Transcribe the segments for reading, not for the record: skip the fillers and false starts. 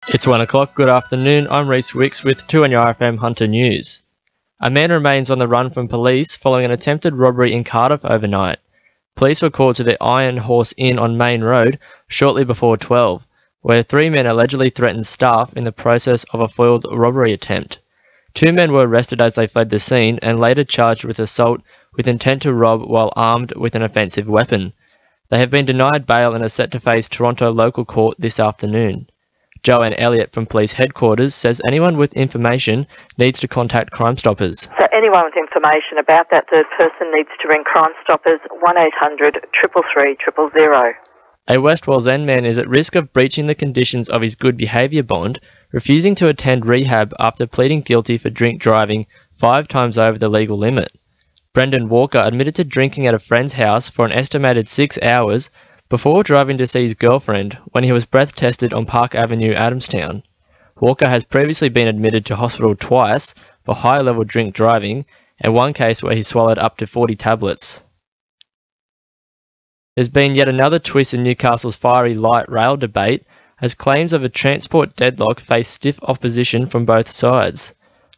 It's 1 o'clock. Good afternoon. I'm Rhys Wicks with 2 on your RFM Hunter News. A man remains on the run from police following an attempted robbery in Cardiff overnight. Police were called to the Iron Horse Inn on Main Road shortly before 12, where 3 men allegedly threatened staff in the process of a foiled robbery attempt. 2 men were arrested as they fled the scene and later charged with assault with intent to rob while armed with an offensive weapon. They have been denied bail and are set to face Toronto local court this afternoon. Joanne Elliott from Police Headquarters says anyone with information needs to contact Crime Stoppers. So anyone with information about that third person needs to ring Crime Stoppers 1800 333 000. A West Wallsend man is at risk of breaching the conditions of his good behaviour bond, refusing to attend rehab after pleading guilty for drink driving 5 times over the legal limit. Brendan Walker admitted to drinking at a friend's house for an estimated 6 hours before driving to see his girlfriend when he was breath tested on Park Avenue, Adamstown. Walker has previously been admitted to hospital twice for high-level drink driving and one case where he swallowed up to 40 tablets. There's been yet another twist in Newcastle's fiery light rail debate as claims of a transport deadlock face stiff opposition from both sides.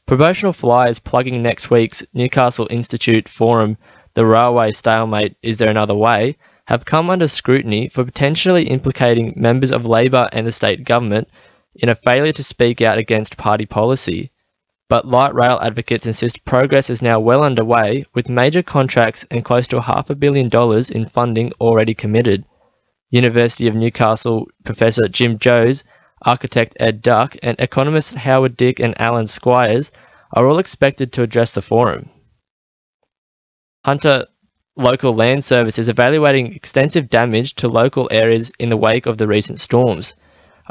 Promotional flyers plugging next week's Newcastle Institute forum, The Railway Stalemate, Is There Another Way?, have come under scrutiny for potentially implicating members of Labor and the state government in a failure to speak out against party policy. But light rail advocates insist progress is now well underway, with major contracts and close to $500 million in funding already committed. University of Newcastle Professor Jim Joes, architect Ed Duck, and economists Howard Dick and Alan Squires are all expected to address the forum. Hunter Local Land Service is evaluating extensive damage to local areas in the wake of the recent storms.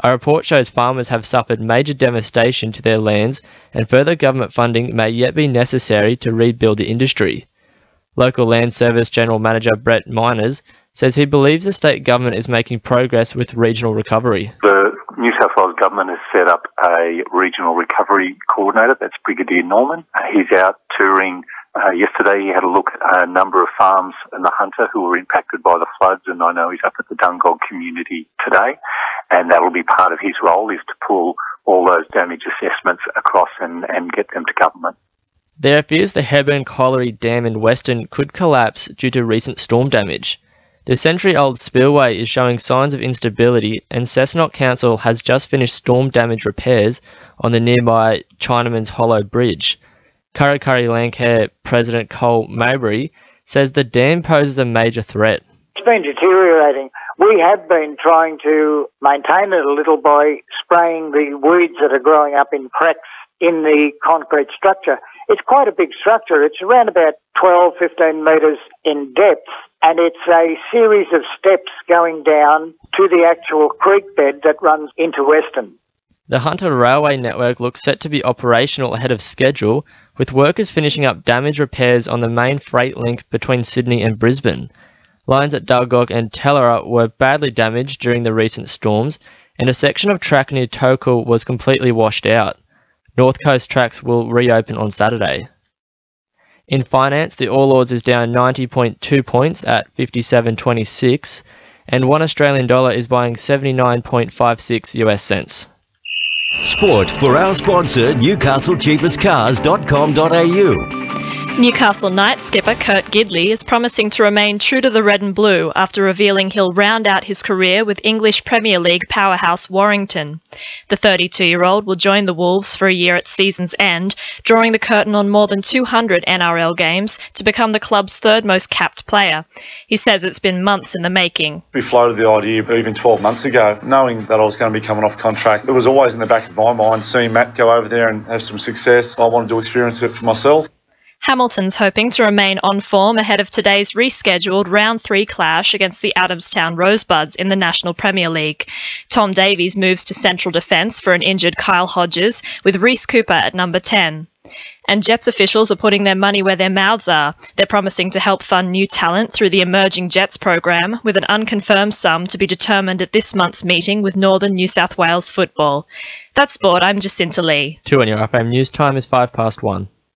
A report shows farmers have suffered major devastation to their lands and further government funding may yet be necessary to rebuild the industry. Local Land Service General Manager Brett Miners says he believes the state government is making progress with regional recovery. The New South Wales government has set up a regional recovery coordinator, that's Brigadier Norman. He's out touring. Yesterday he had a look at a number of farms in the Hunter who were impacted by the floods, and I know he's up at the Dungog community today, and that will be part of his role, is to pull all those damage assessments across and get them to government. There appears the Hebburn Colliery Dam in Western could collapse due to recent storm damage. The century-old spillway is showing signs of instability, and Cessnock Council has just finished storm damage repairs on the nearby Chinaman's Hollow Bridge. Kurri Kurri Landcare President Cole Mabry says the dam poses a major threat. It's been deteriorating. We have been trying to maintain it a little by spraying the weeds that are growing up in cracks in the concrete structure. It's quite a big structure. It's around about 12, 15 metres in depth, and it's a series of steps going down to the actual creek bed that runs into Western. The Hunter Railway network looks set to be operational ahead of schedule, with workers finishing up damage repairs on the main freight link between Sydney and Brisbane. Lines at Dungog and Tellera were badly damaged during the recent storms, and a section of track near Tokul was completely washed out. North Coast tracks will reopen on Saturday. In finance, the All Ords is down 90.2 points at 57.26, and $1 Australian is buying 79.56 US cents. Sport for our sponsor, NewcastleCheapestCars.com.au. Newcastle Knights skipper Kurt Gidley is promising to remain true to the red and blue after revealing he'll round out his career with English Premier League powerhouse Warrington. The 32-year-old will join the Wolves for a year at season's end, drawing the curtain on more than 200 NRL games to become the club's third most capped player. He says it's been months in the making. We floated the idea even 12 months ago, knowing that I was going to be coming off contract. It was always in the back of my mind, seeing Matt go over there and have some success. I wanted to experience it for myself. Hamilton's hoping to remain on form ahead of today's rescheduled Round 3 clash against the Adamstown Rosebuds in the National Premier League. Tom Davies moves to central defence for an injured Kyle Hodges, with Rhys Cooper at number 10. And Jets officials are putting their money where their mouths are. They're promising to help fund new talent through the Emerging Jets program, with an unconfirmed sum to be determined at this month's meeting with Northern New South Wales Football. That's sport. I'm Jacinta Lee. 2 on your FM news time is 1:05.